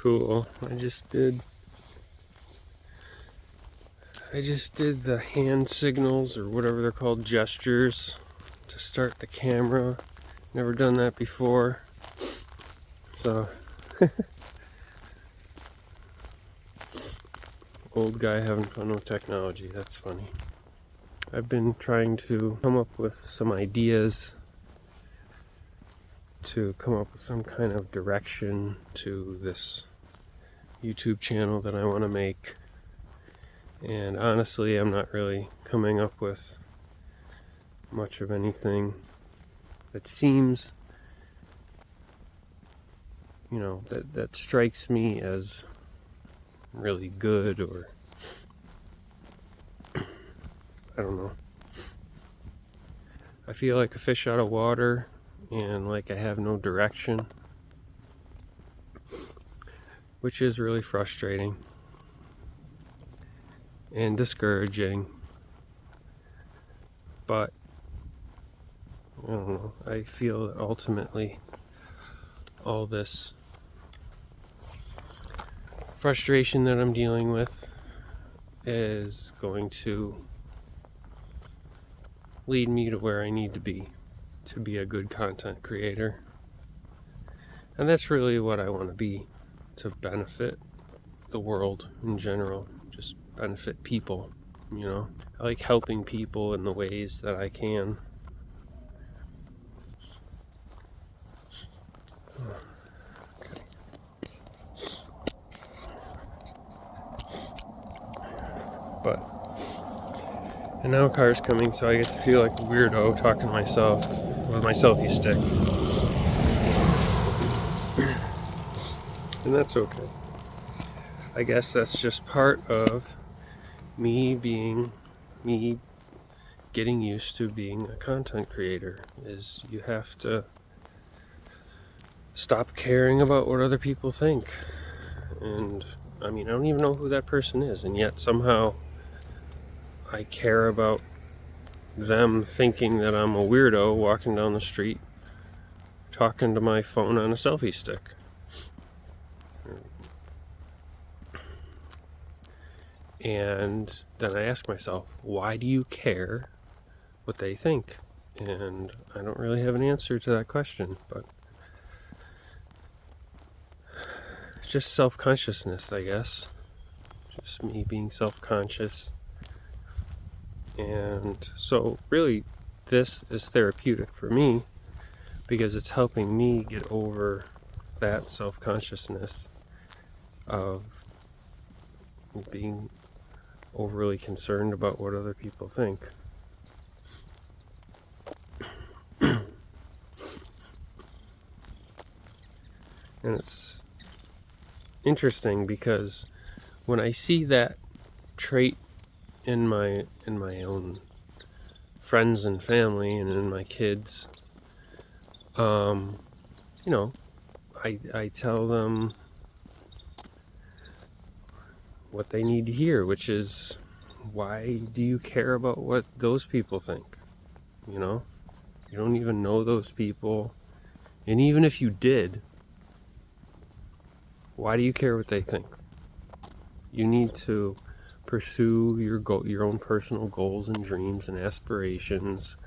cool. I just did the hand signals, or whatever they're called, gestures, to start the camera. Never done that before. So, old guy having fun with technology, that's funny. I've been trying to come up with some ideas to come up with some kind of direction to this YouTube channel that I want to make. And honestly, I'm not really coming up with much of anything that seems, that strikes me as really good, or I don't know. I feel like a fish out of water, and like I have no direction, which is really frustrating and discouraging. But I don't know, I feel that ultimately all this frustration that I'm dealing with is going to lead me to where I need to be a good content creator. And that's really what I want to be, to benefit the world in general, just benefit people, I like helping people in the ways that I can. And now a car's coming, so I get to feel like a weirdo talking to myself with my selfie stick. And that's okay. I guess that's just part of me getting used to being a content creator, is you have to stop caring about what other people think. And I don't even know who that person is, and yet somehow I care about them thinking that I'm a weirdo walking down the street talking to my phone on a selfie stick. And then I ask myself, why do you care what they think? And I don't really have an answer to that question, but it's just self-consciousness, I guess. Just me being self-conscious. And so really, this is therapeutic for me, because it's helping me get over that self-consciousness of being overly concerned about what other people think. And it's interesting because when I see that trait in my own friends and family and in my kids, I tell them what they need to hear, which is, why do you care about what those people think? You don't even know those people, and even if you did, why do you care what they think? You need to pursue your own personal goals and dreams and aspirations.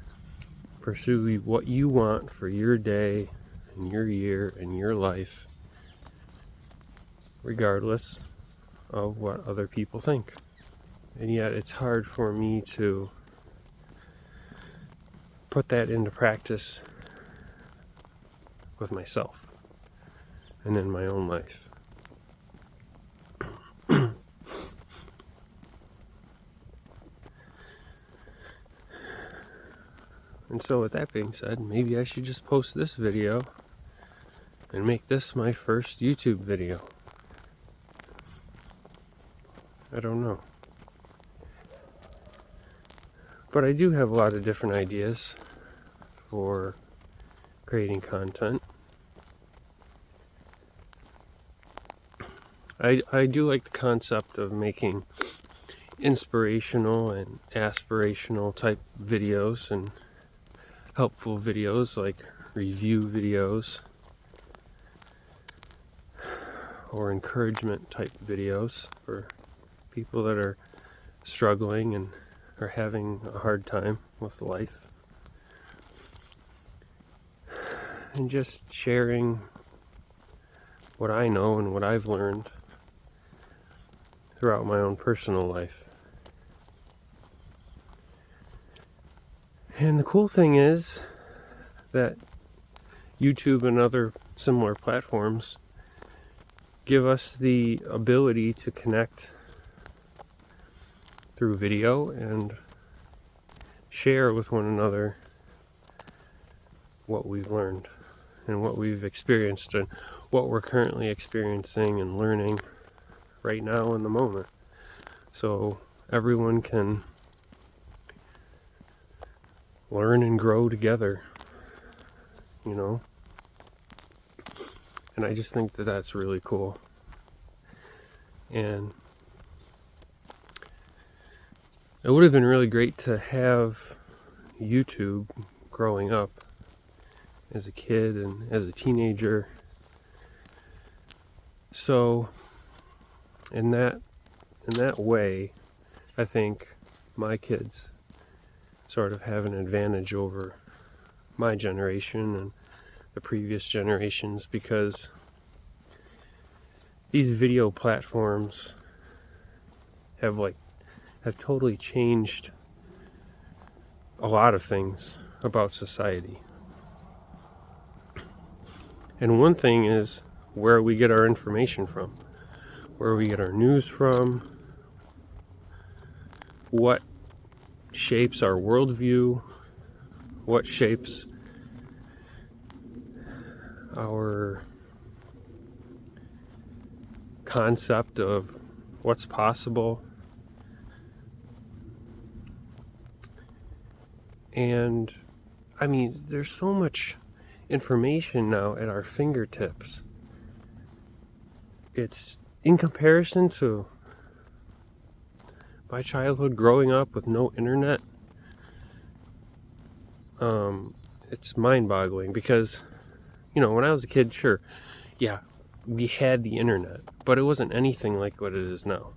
Pursue what you want for your day and your year and your life, regardless of what other people think. And yet it's hard for me to put that into practice with myself and in my own life. And so with that being said, maybe I should just post this video and make this my first YouTube video. I don't know. But I do have a lot of different ideas for creating content. I do like the concept of making inspirational and aspirational type videos and helpful videos, like review videos, or encouragement type videos for people that are struggling and are having a hard time with life. And just sharing what I know and what I've learned throughout my own personal life. And the cool thing is that YouTube and other similar platforms give us the ability to connect through video and share with one another what we've learned and what we've experienced and what we're currently experiencing and learning right now in the moment. So everyone can learn and grow together, you know? And I just think that that's really cool. And it would have been really great to have YouTube growing up as a kid and as a teenager. So in that way, I think my kids sort of have an advantage over my generation and the previous generations, because these video platforms have totally changed a lot of things about society. And one thing is where we get our information from, where we get our news from, what shapes our worldview, what shapes our concept of what's possible. And I mean, there's so much information now at our fingertips. It's in comparison to my childhood growing up with no internet. It's mind-boggling because, when I was a kid, sure, yeah, we had the internet, but it wasn't anything like what it is now.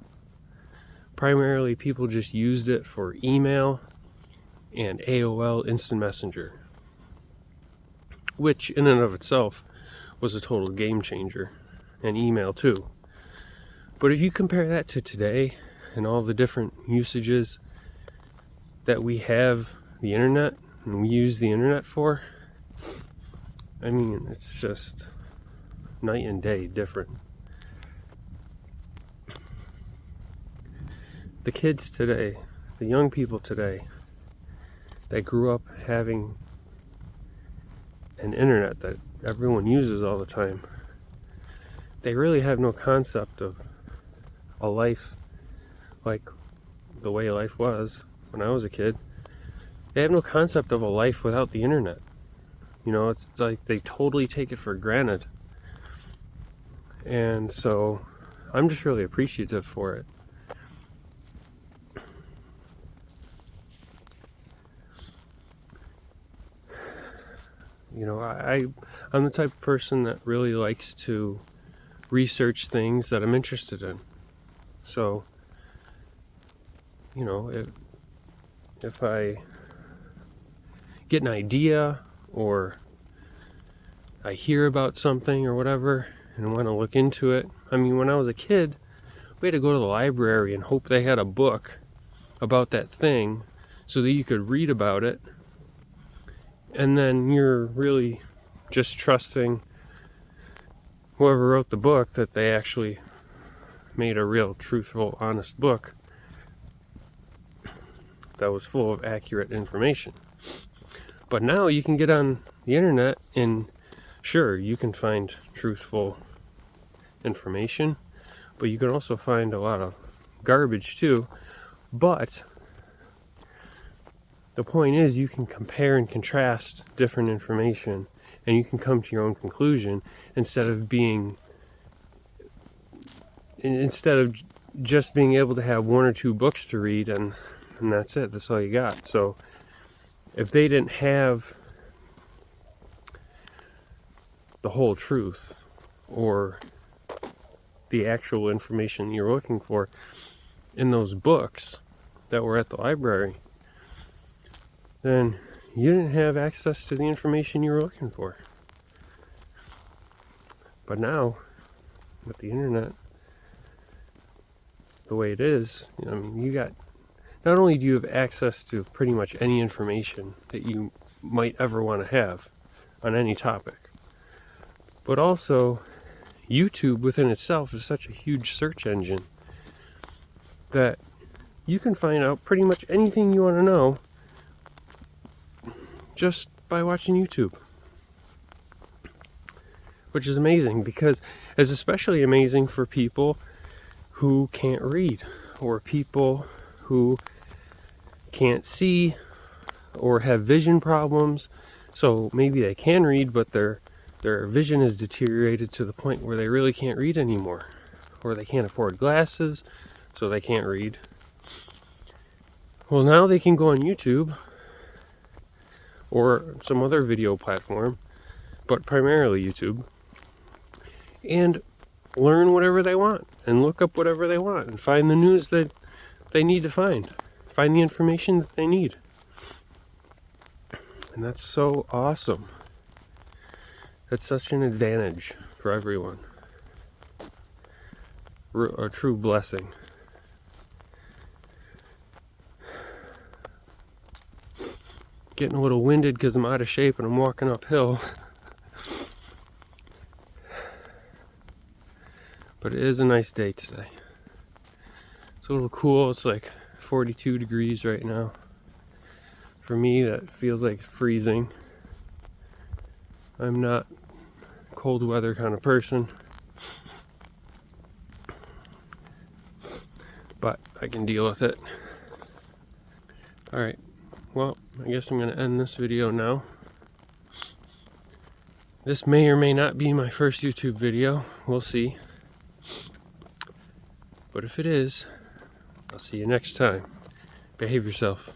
Primarily, people just used it for email and AOL Instant Messenger, which in and of itself was a total game changer, and email too. But if you compare that to today and all the different usages that we have the internet and we use the internet for, I mean, it's just night and day different. The kids today, the young people today, that grew up having an internet that everyone uses all the time, they really have no concept of a life like the way life was when I was a kid. They have no concept of a life without the internet. It's like they totally take it for granted. And so I'm just really appreciative for it. I'm the type of person that really likes to research things that I'm interested in. So, if I get an idea or I hear about something or whatever and I want to look into it. I mean, when I was a kid, we had to go to the library and hope they had a book about that thing so that you could read about it. And then you're really just trusting whoever wrote the book that they actually made a real, truthful, honest book that was full of accurate information. But now you can get on the internet and sure, you can find truthful information, but you can also find a lot of garbage too. But the point is, you can compare and contrast different information and you can come to your own conclusion instead of just being able to have one or two books to read and that's it. That's all you got. So if they didn't have the whole truth or the actual information you're looking for in those books that were at the library, then you didn't have access to the information you were looking for. But now, with the internet the way it is, I mean, you got, not only do you have access to pretty much any information that you might ever want to have on any topic, but also YouTube within itself is such a huge search engine that you can find out pretty much anything you want to know just by watching YouTube. Which is amazing, because it's especially amazing for people who can't read, or people who can't see, or have vision problems. So maybe they can read, but their vision is deteriorated to the point where they really can't read anymore, or they can't afford glasses, so they can't read. Well, now they can go on YouTube or some other video platform, but primarily YouTube, and learn whatever they want, and look up whatever they want, and find the news that they need to find the information that they need. And that's so awesome. That's such an advantage for everyone. A true blessing. Getting a little winded because I'm out of shape and I'm walking uphill. But it is a nice day today. It's a little cool. It's like 42 degrees right now. For me, that feels like freezing. I'm not a cold weather kind of person, but I can deal with it. Alright, well, I guess I'm going to end this video now. This may or may not be my first YouTube video. We'll see. But if it is, I'll see you next time. Behave yourself.